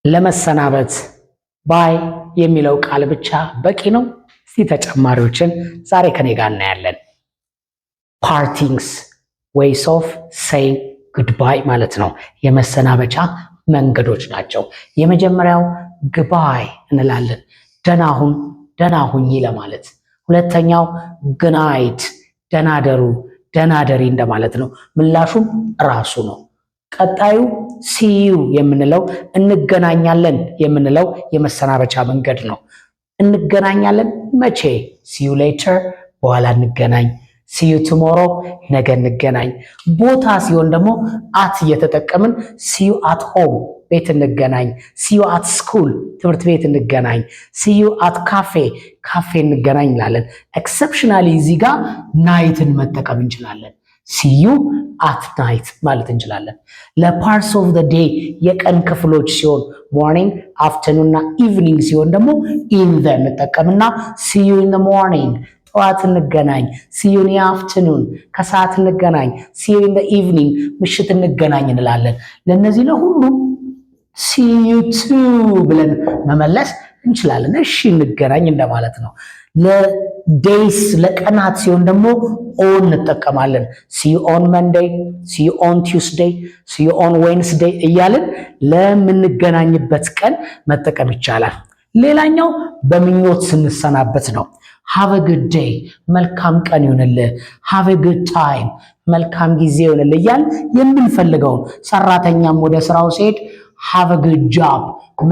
ለመሰናበት ባይ የሚለው ቃል ብቻ በቂ ነው? እስቲ ተጨማሪዎችን ዛሬ ከኔ ጋር እናያለን። ፓርቲንግስ ዌይስ ኦፍ ሴይንግ ጉድባይ ማለት ነው። የመሰናበቻ መንገዶች ናቸው። የመጀመሪያው ግባይ እንላለን፣ ደህና ሁን፣ ደህና ሁኚ ለማለት። ሁለተኛው ግናይት፣ ደህና ደሩ፣ ደህና ደሪ እንደማለት ነው። ምላሹም ራሱ ነው። ቀጣዩ ሲዩ የምንለው እንገናኛለን የምንለው የመሰናበቻ መንገድ ነው። እንገናኛለን መቼ? ሲዩ ሌተር፣ በኋላ እንገናኝ። ሲዩ ቱሞሮ፣ ነገ እንገናኝ። ቦታ ሲሆን ደግሞ አት እየተጠቀምን ሲዩ አት ሆም፣ ቤት እንገናኝ። ሲዩ አት ስኩል፣ ትምህርት ቤት እንገናኝ። ሲዩ አት ካፌ፣ ካፌ እንገናኝ እንላለን። ኤክሰፕሽናሊ እዚህ ጋር ናይትን መጠቀም እንችላለን። ሲዩ አት ናይት ማለት እንችላለን። ለፓርትስ ኦፍ ዘ ዴይ የቀን ክፍሎች ሲሆን ሞርኒንግ፣ አፍተርኑን እና ኢቭኒንግ ሲሆን ደግሞ ኢን ዘ እንጠቀምና ሲዩ ኢን ዘ ሞርኒንግ፣ ጠዋት እንገናኝ። ሲዩ ኢን ዘ አፍተርኑን፣ ከሰዓት እንገናኝ። ሲዩ ኢን ዘ ኢቭኒንግ፣ ምሽት እንገናኝ እንላለን። ለነዚህ ለሁሉም ሲዩ ቱ ብለን መመለስ እንችላለን። እሺ እንገናኝ እንደማለት ነው። ለዴይስ ለቀናት ሲሆን ደግሞ ኦን እንጠቀማለን። ሲዩ ኦን መንዴይ፣ ሲዩ ኦን ቲውስዴይ፣ ሲዩ ኦን ዌንስዴይ እያልን ለምንገናኝበት ቀን መጠቀም ይቻላል። ሌላኛው በምኞት ስንሰናበት ነው። ሃቭ አ ጉድ ዴይ፣ መልካም ቀን ይሁንልህ። ሃቭ አ ጉድ ታይም፣ መልካም ጊዜ ይሁንልህ እያልን የምንፈልገውን ሰራተኛም ወደ ስራው ሲሄድ ሃቭ አ ጉድ ጆብ፣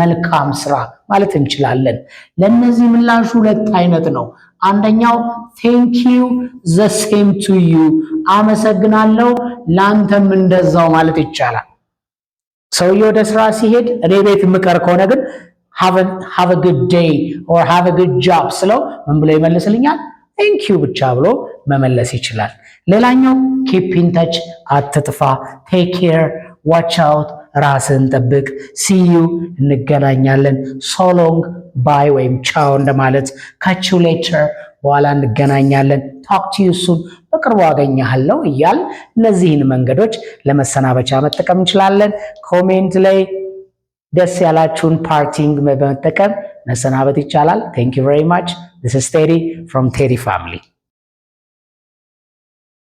መልካም ስራ ማለት እንችላለን። ለነዚህ ምላሹ ሁለት አይነት ነው። አንደኛው ቴንክ ዩ ዘ ሴም ቱ ዩ፣ አመሰግናለሁ ላንተም እንደዛው ማለት ይቻላል። ሰውዬው ወደ ስራ ሲሄድ እኔ ቤት የምቀር ከሆነ ግን ሃቭ አ ጉድ ዴይ ኦር ሃቭ አ ጉድ ጆብ ስለው ምን ብሎ ይመልስልኛል? ቴንክ ዩ ብቻ ብሎ መመለስ ይችላል። ሌላኛው ኪፕ ኢን ተች፣ አትጥፋ። ቴክ ኬር፣ ዋች አውት፣ ራስን ጠብቅ። ሲዩ እንገናኛለን። ሶሎንግ ባይ ወይም ቻው እንደማለት። ካች ዩ ሌተር፣ በኋላ እንገናኛለን። ታክ ቱ ዩ ሱን፣ በቅርቡ አገኘሃለሁ እያል እነዚህን መንገዶች ለመሰናበቻ መጠቀም እንችላለን። ኮሜንት ላይ ደስ ያላችሁን ፓርቲንግ በመጠቀም መሰናበት ይቻላል። ቴንክ ዩ ቬሪ ማች። ዲስ ኢዝ ቴዲ ፍሮም ቴዲ ፋሚሊ።